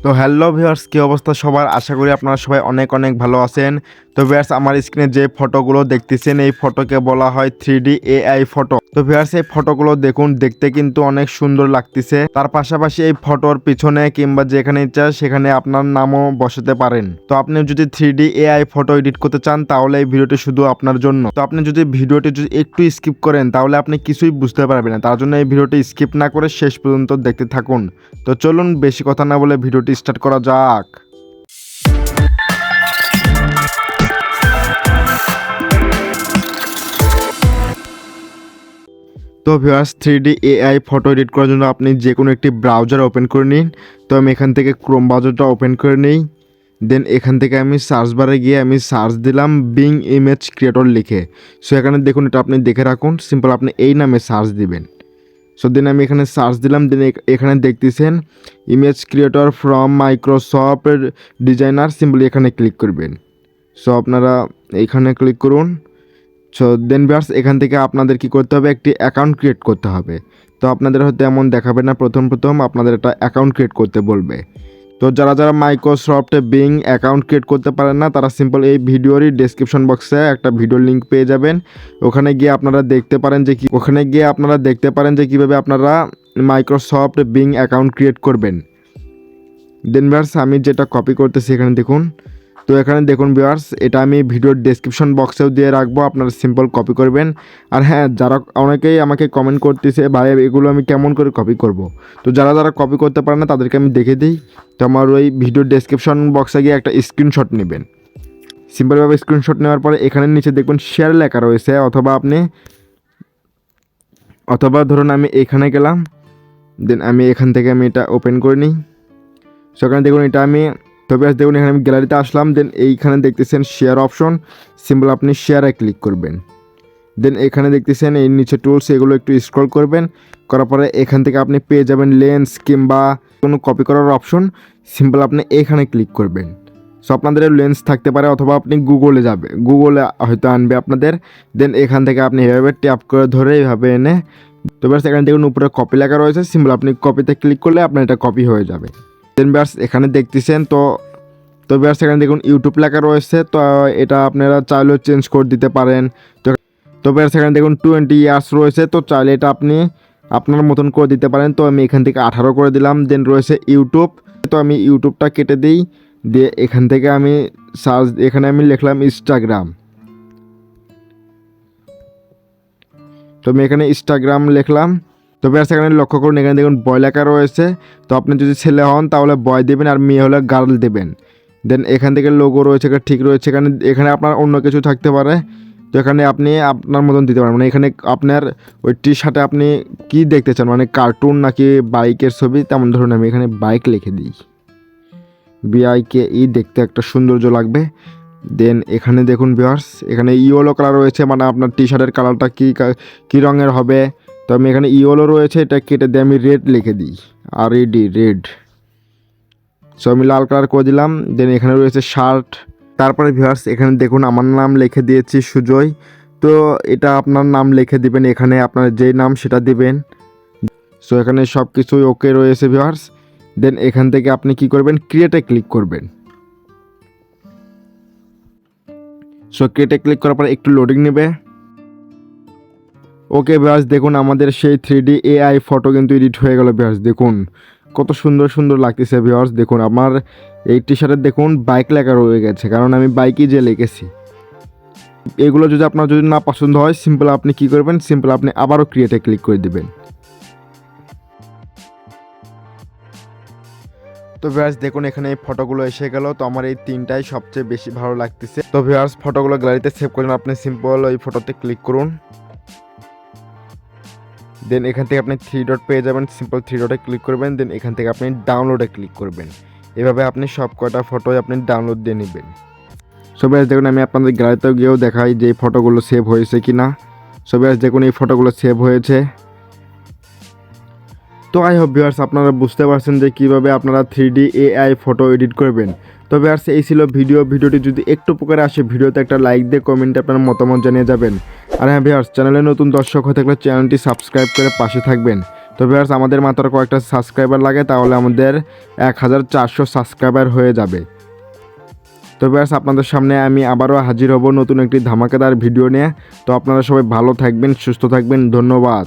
তো hello viewers, কি অবস্থা সবার? আশা করি আপনারা সবাই অনেক অনেক ভালো আছেন। তো ভিউয়ার্স, আমার স্ক্রিনে যে ফটোগুলো দেখতেছেন এই ফটোকে বলা হয় 3D AI ফটো। তো ভিউয়ার্স, এই ফটোগুলো দেখুন, দেখতে কিন্তু অনেক সুন্দর লাগতেছে। তার পাশাপাশি এই ফটোর পিছনে কিংবা যেখানে ইচ্ছা সেখানে আপনার নামও বসাতে পারেন। তো আপনি যদি 3D AI ফটো এডিট করতে চান তাহলে এই ভিডিওটি শুধু আপনার জন্য। তো আপনি যদি ভিডিওটি যদি একটু স্কিপ করেন তাহলে আপনি কিছুই বুঝতে পারবেন না। তার জন্য এই ভিডিওটি স্কিপ না করে শেষ পর্যন্ত দেখতে থাকুন। তো চলুন বেশি কথা না বলে ভিডিওটি স্টার্ট করা যাক। তো viewers, 3D AI photo edit করার জন্য আপনি যে কোনো একটি ব্রাউজার ওপেন করে নিন। তো আমি এখান থেকে ক্রোম ব্রাউজারটা ওপেন করে নিই। দেন এখান থেকে আমি সার্চ বারে গিয়ে আমি সার্চ দিলাম বিং ইমেজ ক্রিয়েটর লিখে। সো এখানে দেখুন, এটা আপনি দেখে রাখুন, সিম্পল আপনি এই নামে সার্চ দিবেন। সো দেন আমি এখানে সার্চ দিলাম। দেন এখানে দেখতেছেন image creator from Microsoft designer, simply এখানে ক্লিক করবেন। সো আপনারা এইখানে ক্লিক করুন। সো দেন ভিউয়ার্স, এখান থেকে আপনাদের কি করতে হবে, একটি অ্যাকাউন্ট ক্রিয়েট করতে হবে। তো আপনাদের হয়তো এমন দেখাবে না, প্রথম আপনাদের একটা অ্যাকাউন্ট ক্রিয়েট করতে বলবে। তো যারা মাইক্রোসফটে বিং অ্যাকাউন্ট ক্রিয়েট করতে পারেন না তারা সিম্পল এই ভিডিওরই ডেসক্রিপশন বক্সে একটা ভিডিও লিঙ্ক পেয়ে যাবেন। ওখানে গিয়ে আপনারা দেখতে পারেন যে কীভাবে আপনারা মাইক্রোসফট বিং অ্যাকাউন্ট ক্রিয়েট করবেন। দেন ভিউয়ার্স, আমি যেটা কপি করতেছি এখানে দেখুন। তো এখানে দেখুন ভিউয়ার্স, এটা আমি ভিডিওর ডেসক্রিপশন বক্সেও দিয়ে রাখবো, আপনারা সিম্পল কপি করবেন। আর হ্যাঁ, যারা অনেকেই আমাকে কমেন্ট করতেছে ভাই এগুলো আমি কেমন করে কপি করব। তো যারা কপি করতে পারে না তাদেরকে আমি দেখে দিই। তো আমার ওই ভিডিওর ডেসক্রিপশন বক্সে গিয়ে একটা স্ক্রিনশট নেবেন। সিম্পলভাবে স্ক্রিনশট নেওয়ার পরে এখানে নিচে দেখবেন শেয়ার লেখা রয়েছে, অথবা ধরুন আমি এখানে গেলাম। দেন আমি এখান থেকে আমি এটা ওপেন করে নিই। সেখানে দেখুন এটা আমি, তবে দেখুন এখানে আমি গ্যালারিতে আসলাম। দেন এইখানে দেখতেছেন শেয়ার অপশন, সিম্পল আপনি শেয়ারে ক্লিক করবেন। দেন এখানে দেখতেছেন এই নিচে টুলস, এগুলো একটু স্ক্রল করবেন। করার পরে এখান থেকে আপনি পেয়ে যাবেন লেন্স কিংবা কোনো কপি করার অপশন, সিম্পল আপনি এখানে ক্লিক করবেন। সো আপনাদের লেন্স থাকতে পারে অথবা আপনি গুগলে হয়তো আনবে আপনাদের। দেন এখান থেকে আপনি এভাবে ট্যাপ করে ধরে এইভাবে এনে, তবে এখানে দেখুন উপরে কপি লেখা রয়েছে, সিম্পল আপনি কপিতে ক্লিক করলে আপনার এটা কপি হয়ে যাবে। দেন ভিউয়ার্স, এখানে দেখতেছেন তো ভিউয়ার্স এখানে দেখুন ইউটিউব লেখা রয়েছে। তো এটা আপনারা চাইলেও চেঞ্জ করে দিতে পারেন। তো ভিউয়ার্স এখানে দেখুন 20 ইয়ার্স রয়েছে, তো চাইলে এটা আপনি আপনার মতন করে দিতে পারেন। তো আমি এখান থেকে 18 করে দিলাম। দেন রয়েছে ইউটিউব, তো আমি ইউটিউবটা কেটে দিই। দিয়ে এখান থেকে আমি এখানে আমি লিখলাম ইনস্টাগ্রাম। তো আমি এখানে ইনস্টাগ্রাম লিখলাম। তো ভিউয়ার্স এখানে লক্ষ্য করুন, এখানে দেখুন বয় লেখা রয়েছে। তো আপনি যদি ছেলে হন তাহলে বয় দেবেন আর মেয়ে হলে গার্ল দেবেন। দেন এখান থেকে লোগো রয়েছে, ঠিক রয়েছে। এখানে আপনার অন্য কিছু থাকতে পারে, তো এখানে আপনি আপনার মতন দিতে পারেন। মানে এখানে আপনার ওই টি শার্টে আপনি কি দেখতে চান, মানে কার্টুন নাকি বাইকের ছবি, তেমন ধরুন আমি এখানে বাইক লিখে দিই, BIKE, দেখতে একটা সৌন্দর্য লাগবে। দেন এখানে দেখুন ভিউয়ার্স, এখানে ইয়েলো কালার রয়েছে, মানে আপনার টি শার্টের কালারটা কী রঙের হবে। তো আমি এখানে ইয়েলো রয়েছে, এটা কেটে দিয়ে আমি রেড লিখে দিই, RED, রেড। সো আমি লাল কালার করে দিলাম। দেন এখানে রয়েছে শার্ট। তারপরে ভিউয়ার্স এখানে দেখুন আমার নাম লিখে দিয়েছি সুজয়। তো এটা আপনার নাম লিখে দিবেন, এখানে আপনার যেই নাম সেটা দিবেন। সো এখানে সব কিছুই ওকে রয়েছে ভিউয়ার্স। দেন এখান থেকে আপনি কি করবেন, ক্রিয়েটে ক্লিক করবেন। সো ক্রিয়েটে ক্লিক করার পর একটু লোডিং নেবে। ওকে ভিউয়ার্স, দেখুন আমাদের সেই 3D AI ফটো কিন্তু এডিট হয়ে গেল ভিউয়ার্স। দেখুন কত সুন্দর সুন্দর লাগতেছে ভিউয়ার্স। দেখুন আমার এই টি শার্টে দেখুন বাইক লেখা রয়ে গেছে, কারণ আমি বাইকই যে লিখেছি। এগুলো যদি আপনার না পছন্দ হয়, সিম্পল আপনি কি করবেন, সিম্পল আপনি আবারও ক্রিয়েটে ক্লিক করে দিবেন। তো ভিউয়ার্স দেখুন এখানে এই ফটোগুলো এসে গেল। তো আমার এই তিনটাই সবচেয়ে বেশি ভালো লাগতেছে। তো ভিউয়ার্স ফটোগুলো গ্যালারিতে সেভ করুন, আপনি সিম্পল ওই ফটোতে ক্লিক করুন। দেন এখান থেকে আপনি 3 ডট পেয়ে যাবেন, সিম্পল 3 ডটে ক্লিক করবেন। দেন এখান থেকে আপনি ডাউনলোডে ক্লিক করবেন। এভাবে আপনি সব কয়টা ফটোই আপনি ডাউনলোড দিয়ে নেবেন। সো ভিউয়ার্স দেখুন আমি আপনাদের গ্যালারিতেও গিয়েও দেখাই যে এই ফটোগুলো সেভ হয়েছে কি না। সো ভিউয়ার্স দেখুন এই ফটোগুলো সেভ হয়েছে। তো আই হোপ ভিউয়ার্স আপনারা বুঝতে পারছেন যে কীভাবে আপনারা 3D AI ফটো এডিট করবেন। তো ভিউয়ার্স এই ছিল ভিডিওটি যদি একটু উপকারে আসে ভিডিওতে একটা লাইক দিয়ে কমেন্টে আপনার মতামত জানিয়ে যাবেন। আর হ্যাঁ ভিউয়ার্স, চ্যানেলে নতুন দর্শক হয়ে থাকলে চ্যানেলটি সাবস্ক্রাইব করে পাশে থাকবেন। তো ভিউয়ার্স আমাদের মাত্র কয়েকটা সাবস্ক্রাইবার লাগে, তাহলে আমাদের 1400 সাবস্ক্রাইবার হয়ে যাবে। তো ভিউয়ার্স আপনাদের সামনে আমি আবারও হাজির হব নতুন একটি ধামাকাদার ভিডিও নিয়ে। তো আপনারা সবাই ভালো থাকবেন, সুস্থ থাকবেন, ধন্যবাদ।